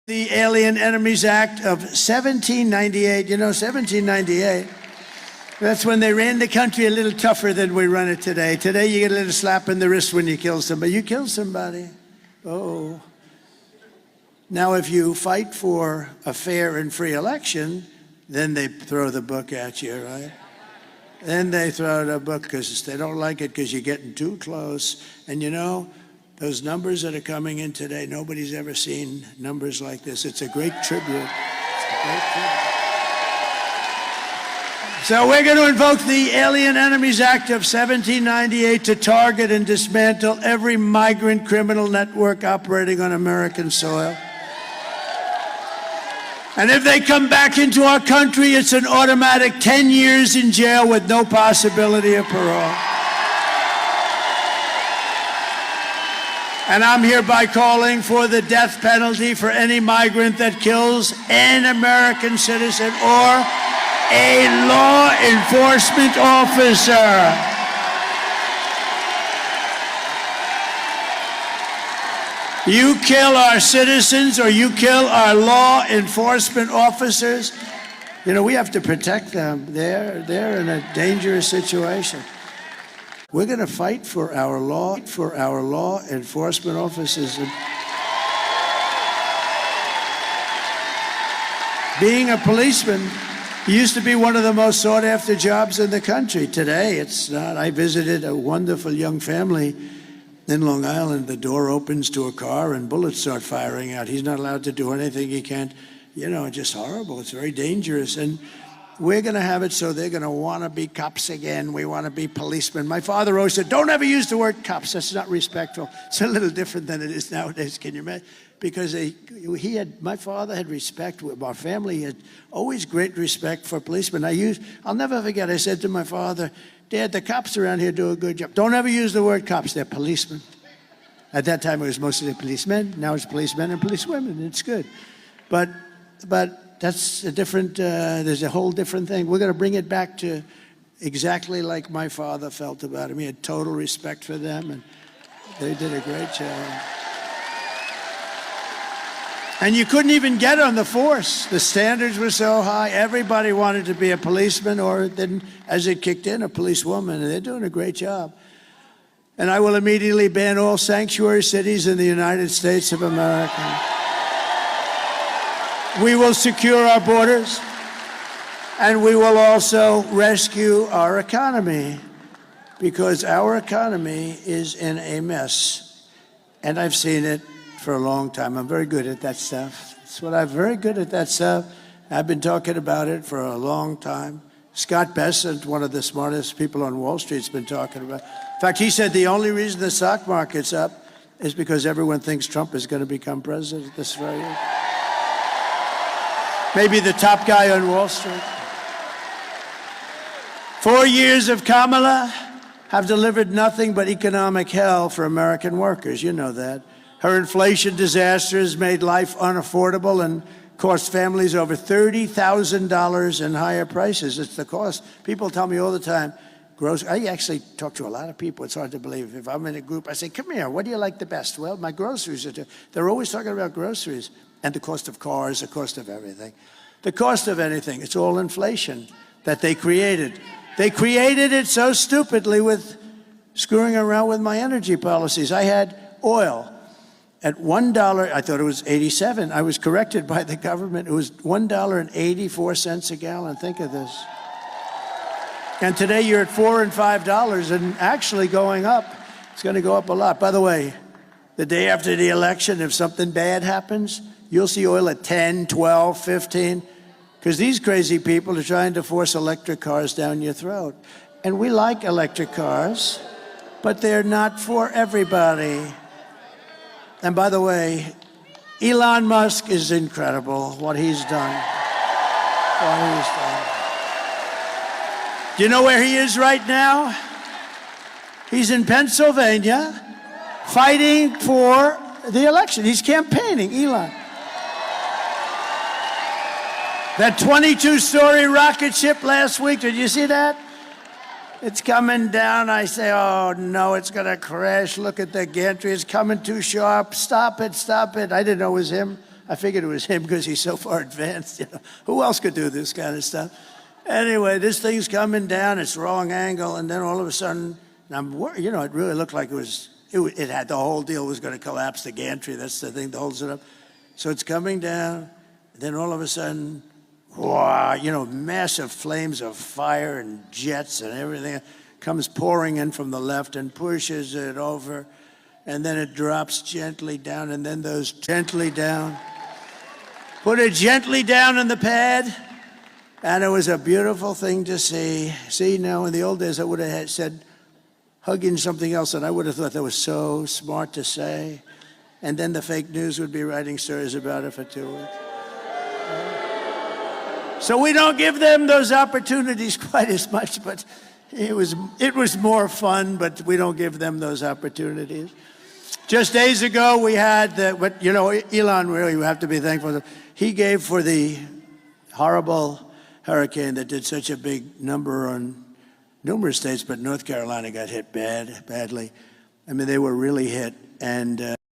The Alien Enemies Act of 1798. You know, 1798, that's when they ran the country a little tougher than we run it today. Today, you get a little slap in the wrist when you kill somebody. You kill somebody. Oh. Now, if you fight for a fair and free election, then they throw the book at you, right? Then they throw the book because they don't like it because you're getting too close. And you know, those numbers that are coming in today, nobody's ever seen numbers like this. It's a great tribute. It's a great tribute. So we're going to invoke the Alien Enemies Act of 1798 to target and dismantle every migrant criminal network operating on American soil. And if they come back into our country, it's an automatic 10 years in jail with no possibility of parole. And I'm hereby calling for the death penalty for any migrant that kills an American citizen or a law enforcement officer. You kill our citizens or you kill our law enforcement officers, you know, we have to protect them. They're in a dangerous situation. We're going to fight for our law enforcement officers. Being a policeman used to be one of the most sought-after jobs in the country. Today, it's not. I visited a wonderful young family in Long Island. The door opens to a car and bullets start firing out. He's not allowed to do anything. He can't, you know, just horrible. It's very dangerous. And we're going to have it so they're going to want to be cops again. We want to be policemen. My father always said, don't ever use the word cops. That's not respectful. It's a little different than it is nowadays. Can you imagine? Because my father had respect with our family. He had always great respect for policemen. I'll never forget, I said to my father, Dad, the cops around here do a good job. Don't ever use the word cops. They're policemen. At that time, it was mostly policemen. Now it's policemen and policewomen. It's good. But that's a different, there's a whole different thing. We're going to bring it back to exactly like my father felt about him. He had total respect for them, and they did a great job. And you couldn't even get on the force. The standards were so high. Everybody wanted to be a policeman or then, as it kicked in, a policewoman. And they're doing a great job. And I will immediately ban all sanctuary cities in the United States of America. We will secure our borders. And we will also rescue our economy, because our economy is in a mess. And I've seen it for a long time. I'm very good at that stuff. I'm very good at that stuff. I've been talking about it for a long time. Scott Bessent, one of the smartest people on Wall Street, has been talking about it. In fact, he said the only reason the stock market's up is because everyone thinks Trump is going to become president this very year. Maybe the top guy on Wall Street. 4 years of Kamala have delivered nothing but economic hell for American workers. You know that. Her inflation disaster has made life unaffordable and cost families over $30,000 in higher prices. It's the cost. People tell me all the time, I actually talk to a lot of people. It's hard to believe. If I'm in a group, I say, come here, what do you like the best? Well, my groceries are. They're always talking about groceries and the cost of cars, the cost of everything. The cost of anything, it's all inflation that they created. They created it so stupidly with screwing around with my energy policies. I had oil at $1, I thought it was 87. I was corrected by the government. It was $1.84 a gallon. Think of this. And today you're at $4 and $5 and actually going up. It's going to go up a lot. By the way, the day after the election, if something bad happens, you'll see oil at 10, 12, 15, because these crazy people are trying to force electric cars down your throat. And we like electric cars, but they're not for everybody. And by the way, Elon Musk is incredible, what he's done. Do you know where he is right now? He's in Pennsylvania fighting for the election. He's campaigning, Elon. That 22-story rocket ship last week, did you see that? It's coming down. I say, oh, no, it's going to crash. Look at the gantry. It's coming too sharp. Stop it, stop it. I didn't know it was him. I figured it was him because he's so far advanced. You know, who else could do this kind of stuff? Anyway, this thing's coming down. It's wrong angle, and then all of a sudden, you know, it really looked like it had the whole deal was going to collapse. The gantry, that's the thing that holds it up. So it's coming down, and then all of a sudden, wow, you know, massive flames of fire and jets and everything comes pouring in from the left and pushes it over, and then it drops gently down, and then those gently down. Put it gently down in the pad, and it was a beautiful thing to see. See, now in the old days, I would have said hugging something else, and I would have thought that was so smart to say, and then the fake news would be writing stories about it for 2 weeks. So we don't give them those opportunities quite as much, but it was more fun, but we don't give them those opportunities. Just days ago, we had but you know, Elon, really, we have to be thankful. He gave for the horrible hurricane that did such a big number on numerous states, but North Carolina got hit badly. I mean, they were really hit, and